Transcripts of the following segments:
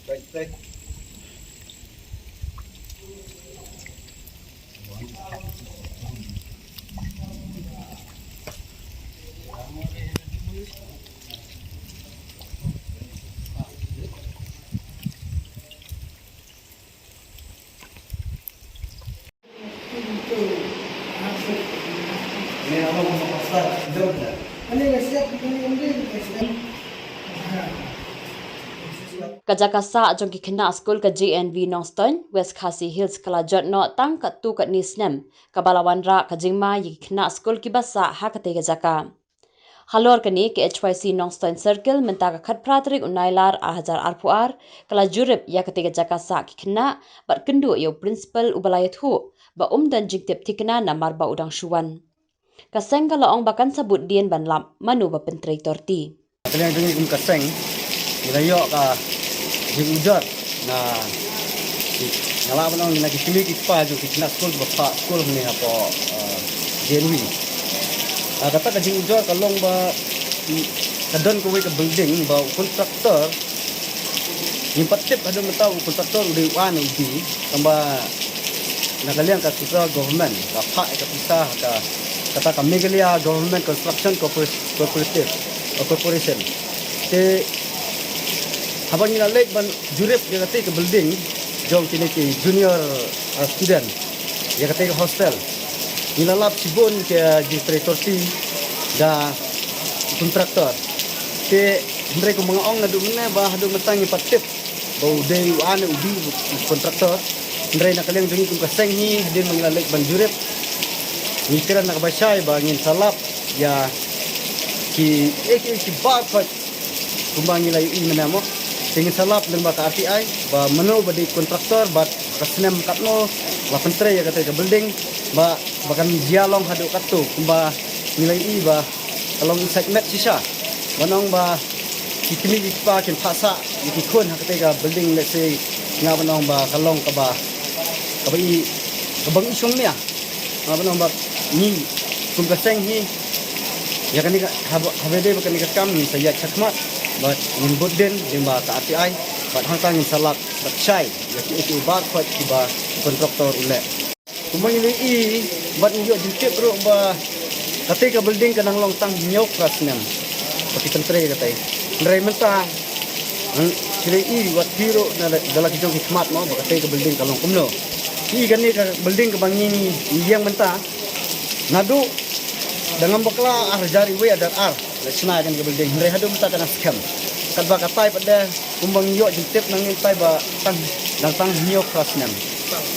Right play. Ini nama pasar jauh dah. Ini siap Kajaka sa jong ki Khynnah Skul ka GNV Nongstoin West Khasi Hills kala jot no tang ka tu ka nisnem kabalawan ra ka jingma yi Khynnah Skul ki basa ha ka te Jaka halor kani ke HYC Nongstoin Circle menta ka khat pratrik unailar hazar arpuar kala jurip ya ka te Jaka sa ki Khynnah bat kendu yo principal ubalayat hu ba dan jingtep tikna namar ba udang shuwan kaseng kala ong bakan sabut dien ban lam manu ba pentrei torti kalian dengar kaseng ilayo ka jujur na ngala banong na kisimi kipa jo Khynnah Skul ba skul ni apa jenwi kata ka jujur kalong ba kadon ko ke building ba kontraktor yung patip ada mata kontraktor udah wan ubi tambah na kalian ka central government ka pa ka pisah ka kata ka Meghalaya government construction corporation te habang nilalek ban jurip dia kata ke building jom kini ke junior student dia kata ke hostel nilalap sibun ke distritorti da kontraktor te mereka mengaong ngadu mana bah adu metang patip bau dei ane ubi kontraktor mereka nak kalian dengi kum kaseng ni dia mengilalek ban jurip ni kira nak basyai bangin salap ya ki bar pat kumbang nilai i menamo tingin salap dan baka RTI ba menu badi kontraktor bat kasnem katno la pentre ya kata ke building ba bakan jialong hadu katu kumba nilai i ba kalong segment sisa banong ba kitimi pa kin phasa ikikun hakate ka building let's say nga banong ba kalong ka ba i kabang isong niya nga banong ba ni kum kaseng hi ya kan ni habede bakan ni kam ni saya chakmat but in budden din ba ka RTI but hangtang in salak but chai ya ki bar pat ba kontraktor ule kumang ini but ni yo jikep ro ba kate ka building kanang long tang nyok rasnem pati pentre kate ndrai menta sile i wat hero na dala ki jong hikmat mo ba kate ka building kalong kumno i gani ka building ka bangini yang menta nadu dengan bakla jari we adar ar lesna kan ke building ndrai hadu menta kana scam kalba katai pada kumbang yo jitip nang tai ba tang nyok rasnem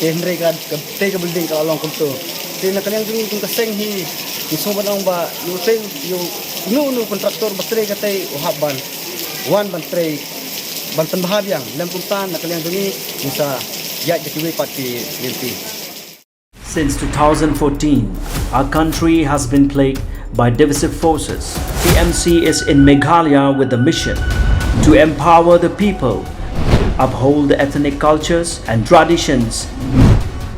ndrai ka te ka building ka long kumto te na kalian jung kum kaseng hi iso banong ba yo teng yo nu kontraktor batre katai uhaban wan bantre banten bahabiang lem kumtan na kalian jungi bisa ya jeki pati limpi. Since 2014, our country has been plagued by divisive forces. TMC is in Meghalaya with the mission to empower the people, uphold the ethnic cultures and traditions,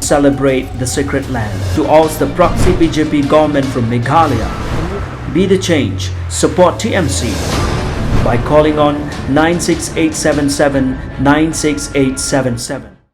celebrate the sacred land. To oust the proxy BJP government from Meghalaya, be the change, support TMC by calling on 96877 96877.